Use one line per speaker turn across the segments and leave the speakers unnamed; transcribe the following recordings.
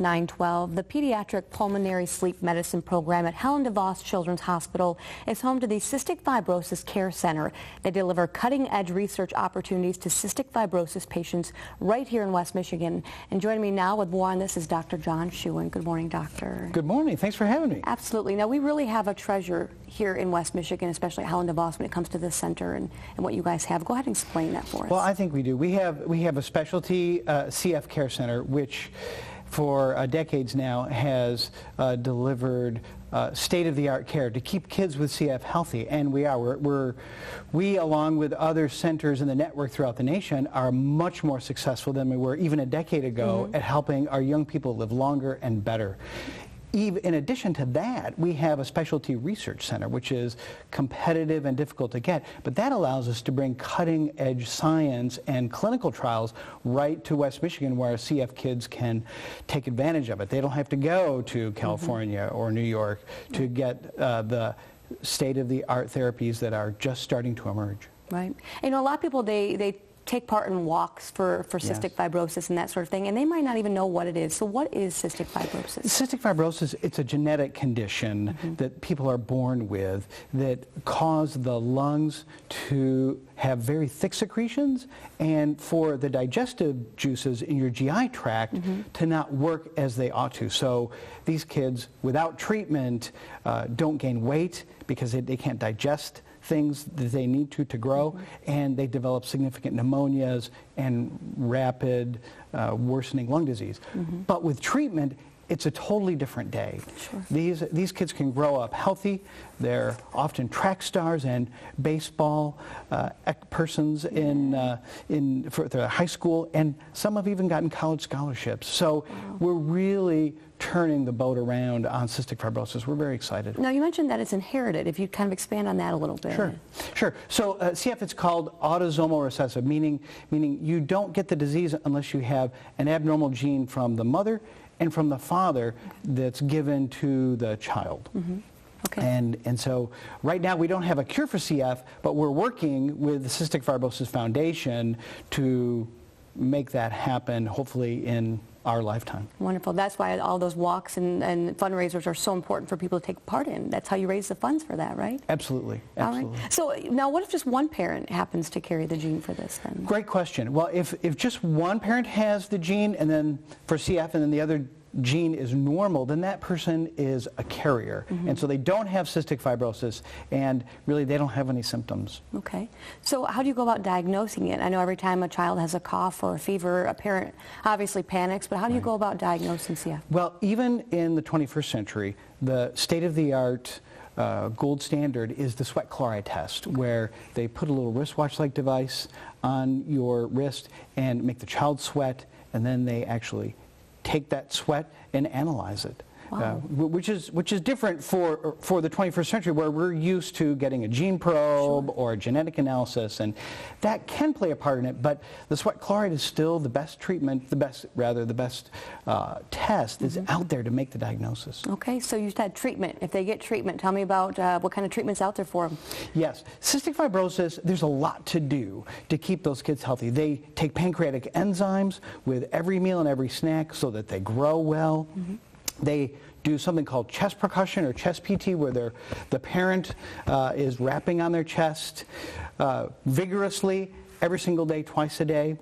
912. The Pediatric Pulmonary Sleep Medicine program at Helen DeVos Children's Hospital is home to the Cystic Fibrosis Care Center. They deliver cutting-edge research opportunities to cystic fibrosis patients right here in West Michigan. And joining me now with more on this is Dr. John Schuen. Good morning, doctor.
Good morning. Thanks for having me.
Absolutely. Now, we really have a treasure here in West Michigan, especially at Helen DeVos, when it comes to this center and what you guys have. Go ahead and explain that for us.
Well, I think we do. We have a specialty CF care center, which for decades now has delivered state-of-the-art care to keep kids with CF healthy, and we along with other centers in the network throughout the nation are much more successful than we were even a decade ago at helping our young people live longer and better. In addition to that, we have a specialty research center, which is competitive and difficult to get, but that allows us to bring cutting-edge science and clinical trials right to West Michigan, where our CF kids can take advantage of it. They don't have to go to California or New York to get the state-of-the-art therapies that are just starting to emerge.
Right. You know, a lot of people, they take part in walks for cystic fibrosis and that sort of thing, and they might not even know what it is. So what is cystic fibrosis?
Cystic fibrosis, it's a genetic condition that people are born with that cause the lungs to have very thick secretions and for the digestive juices in your GI tract to not work as they ought to. So these kids, without treatment, don't gain weight because they can't digest things that they need to grow, and they develop significant pneumonias and rapid worsening lung disease. But with treatment, it's a totally different day.
Sure.
These kids can grow up healthy. They're often track stars and baseball persons for their high school, and some have even gotten college scholarships. So we're really turning the boat around on cystic fibrosis. We're very excited.
Now, you mentioned that it's inherited. If you kind of expand on that a little bit.
Sure. So CF, it's called autosomal recessive, meaning you don't get the disease unless you have an abnormal gene from the mother and from the father that's given to the child. Okay. And so right now we don't have a cure for CF, but we're working with the Cystic Fibrosis Foundation to make that happen, hopefully in our lifetime.
Wonderful. That's why all those walks and fundraisers are so important for people to take part in. That's how you raise the funds for that, right?
Absolutely.
All
Absolutely.
right. So now what if just one parent happens to carry the gene for this then?
Great question. Well, if just one parent has the gene and then for CF and then the other gene is normal, then that person is a carrier. And so they don't have cystic fibrosis, and really they don't have any symptoms.
Okay. So how do you go about diagnosing it? I know every time a child has a cough or a fever, a parent obviously panics, but how do you go about diagnosing CF?
Well, even in the 21st century, the state-of-the-art gold standard is the sweat chloride test, where they put a little wristwatch-like device on your wrist and make the child sweat, and then they actually take that sweat and analyze it. Which is different for the 21st century, where we're used to getting a gene probe or a genetic analysis, and that can play a part in it, but the sweat chloride is still the best treatment, the best test is out there to make the diagnosis.
Okay, so you said treatment. If they get treatment, tell me about what kind of treatment's out there for them.
Yes, cystic fibrosis, there's a lot to do to keep those kids healthy. They take pancreatic enzymes with every meal and every snack so that they grow well. They do something called chest percussion or chest PT, where the parent is rapping on their chest vigorously every single day, twice a day.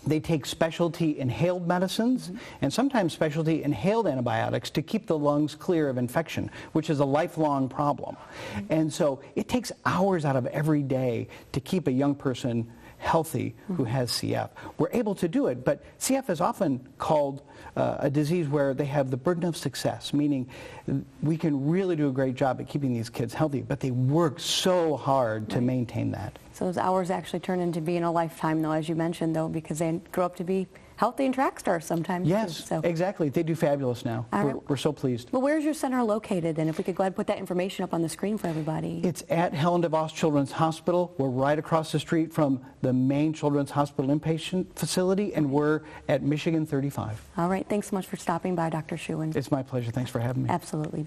They take specialty inhaled medicines and sometimes specialty inhaled antibiotics to keep the lungs clear of infection, which is a lifelong problem. And so it takes hours out of every day to keep a young person healthy who has CF. We're able to do it, but CF is often called a disease where they have the burden of success, meaning we can really do a great job at keeping these kids healthy, but they work so hard to maintain that.
So those hours actually turn into being a lifetime, though, as you mentioned, though, because they grow up to be healthy and track stars sometimes.
Yes,
too, so.
Exactly. They do fabulous now. We're so pleased.
Well, where's your center located? And if we could go ahead and put that information up on the screen for everybody.
It's at Helen DeVos Children's Hospital. We're right across the street from the main Children's Hospital inpatient facility, and we're at Michigan 35.
All right. Thanks so much for stopping by, Dr. Schuen.
It's my pleasure. Thanks for having me.
Absolutely.